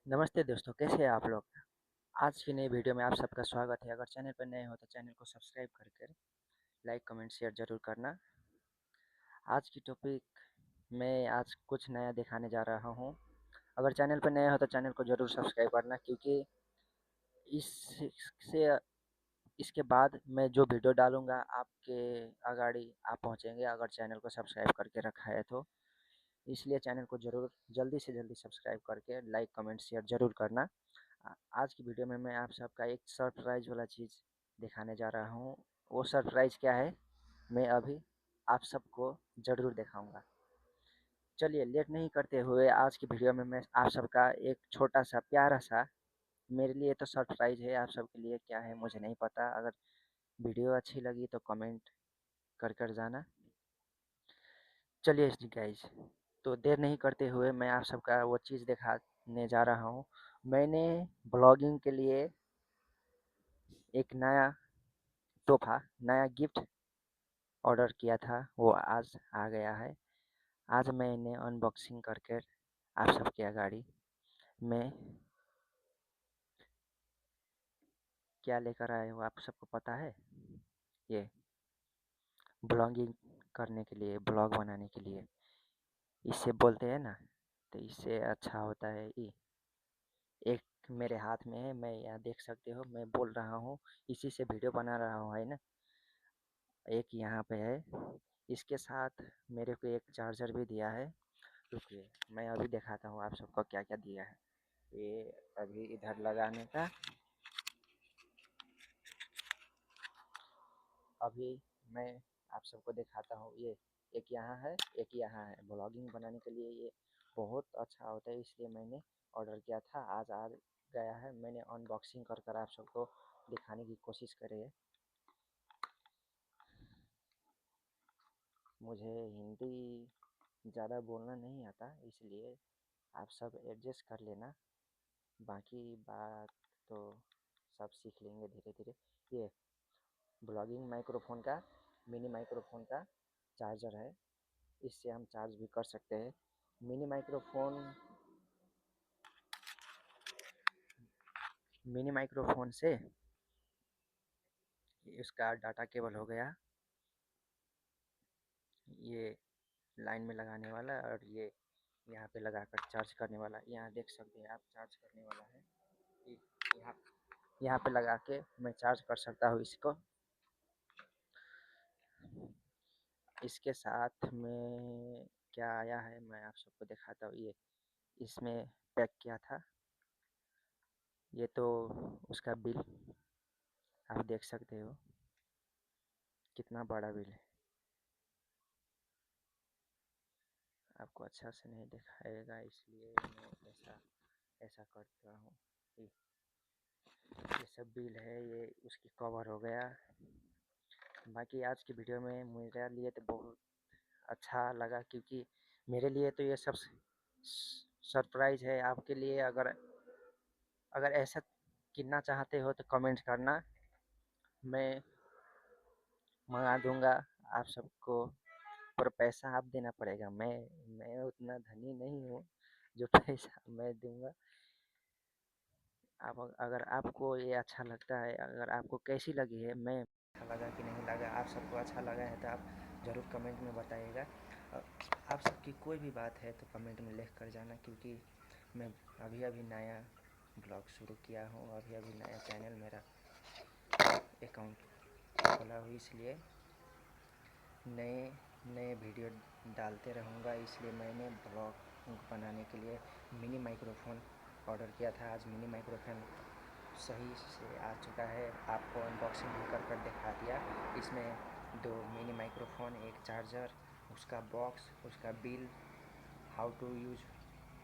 नमस्ते दोस्तों, कैसे हैं आप लोग? आज की नई वीडियो में आप सबका स्वागत है। अगर चैनल पर नए हो तो चैनल को सब्सक्राइब करके लाइक, कमेंट, शेयर ज़रूर करना। आज की टॉपिक मैं आज कुछ नया दिखाने जा रहा हूँ। अगर चैनल पर नए हो तो चैनल को ज़रूर सब्सक्राइब करना, क्योंकि इससे इसके बाद मैं जो वीडियो डालूँगा आपके अगाड़ी आप पहुँचेंगे, अगर चैनल को सब्सक्राइब करके रखा है तो। इसलिए चैनल को ज़रूर जल्दी से जल्दी सब्सक्राइब करके लाइक, कमेंट, शेयर ज़रूर करना। आज की वीडियो में मैं आप सबका एक सरप्राइज़ वाला चीज़ दिखाने जा रहा हूँ। वो सरप्राइज़ क्या है, मैं अभी आप सबको ज़रूर दिखाऊँगा। चलिए लेट नहीं करते हुए आज की वीडियो में मैं आप सबका एक छोटा-सा प्यारा-सा, मेरे लिए तो सरप्राइज़ है, आप सबके लिए क्या है मुझे नहीं पता। अगर वीडियो अच्छी लगी तो कमेंट कर जाना। चलिए गाइज़, तो देर नहीं करते हुए मैं आप सबका वो चीज़ दिखाने जा रहा हूँ। मैंने ब्लॉगिंग के लिए एक नया तोहफ़ा, नया गिफ्ट ऑर्डर किया था, वो आज आ गया है। आज मैं इन्हें अनबॉक्सिंग करके आप सबके अगाड़ी मैं क्या लेकर आया हूँ आप सबको पता है? ये ब्लॉगिंग करने के लिए, ब्लॉग बनाने के लिए, इससे बोलते हैं ना, तो इससे अच्छा होता है ये। एक मेरे हाथ में है, मैं यहाँ देख सकते हो, मैं बोल रहा हूँ, इसी से वीडियो बना रहा हूँ, है ना? एक यहाँ पे है, इसके साथ मेरे को एक चार्जर भी दिया है। रुकिए, मैं अभी दिखाता हूँ आप सबको क्या-क्या दिया है। ये अभी इधर लगाने का, अभी मैं आप सबको दिखाता हूँ। ये एक यहाँ है, एक यहाँ है। ब्लॉगिंग बनाने के लिए ये बहुत अच्छा होता है, इसलिए मैंने ऑर्डर किया था। आज आ गया है, मैंने अनबॉक्सिंग कर आप सबको दिखाने की कोशिश करी है। मुझे हिंदी ज़्यादा बोलना नहीं आता, इसलिए आप सब एडजस्ट कर लेना। बाकी बात तो सब सीख लेंगे धीरे-धीरे। ये ब्लॉगिंग माइक्रोफ़ोन का, मिनी माइक्रोफ़ोन का चार्जर है, इससे हम चार्ज भी कर सकते हैं। मिनी माइक्रोफ़ोन मिनी माइक्रोफ़ोन से इसका डाटा केबल हो गया, ये लाइन में लगाने वाला, और ये यहाँ पे लगाकर चार्ज करने वाला। यहाँ देख सकते हैं आप, चार्ज करने वाला है। ये यहाँ यहाँ पे लगा के मैं चार्ज कर सकता हूँ इसको। इसके साथ में क्या आया है मैं आप सबको दिखाता हूँ। ये इसमें पैक किया था, ये तो उसका बिल आप देख सकते हो, कितना बड़ा बिल है। आपको अच्छा से नहीं दिखाएगा, इसलिए मैं ऐसा ऐसा करता हूँ। ये सब बिल है, ये उसकी कवर हो गया। बाकी आज की वीडियो में मेरे लिए तो बहुत अच्छा लगा, क्योंकि मेरे लिए तो ये सब सरप्राइज़ है। आपके लिए अगर अगर ऐसा किनना चाहते हो तो कमेंट करना, मैं मंगा दूंगा आप सबको, पर पैसा आप देना पड़ेगा। मैं उतना धनी नहीं हूँ जो पैसा मैं दूंगा। आप अगर आपको ये अच्छा लगता है, अगर आपको कैसी लगी है, मैं अच्छा लगा कि नहीं लगा, आप सबको अच्छा लगा है तो आप ज़रूर कमेंट में बताइएगा। आप सबकी कोई भी बात है तो कमेंट में लिख कर जाना, क्योंकि मैं अभी अभी नया ब्लॉग शुरू किया हूँ, अभी अभी नया चैनल मेरा अकाउंट खोला हूँ, इसलिए नए नए वीडियो डालते रहूँगा। इसलिए मैंने ब्लॉग बनाने के लिए मिनी माइक्रोफ़ोन ऑर्डर किया था। आज मिनी माइक्रोफ़ोन सही से आ चुका है, आपको अनबॉक्सिंग भी कर दिखा दिया। इसमें 2 मिनी माइक्रोफ़ोन, एक चार्जर, उसका बॉक्स, उसका बिल, हाउ टू यूज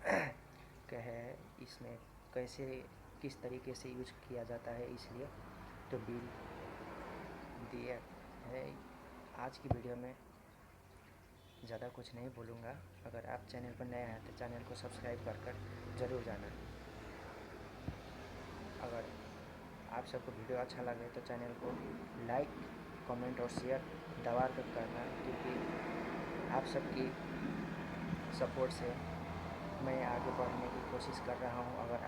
क्या है, इसमें कैसे किस तरीके से यूज किया जाता है, इसलिए तो बिल दिया है। आज की वीडियो में ज़्यादा कुछ नहीं बोलूँगा। अगर आप चैनल पर नए हैं तो चैनल को सब्सक्राइब कर ज़रूर जाना। अगर आप सबको वीडियो अच्छा लगे तो चैनल को लाइक, कमेंट और शेयर दबा कर करना, क्योंकि आप सबकी सपोर्ट से मैं आगे बढ़ने की कोशिश कर रहा हूँ। अगर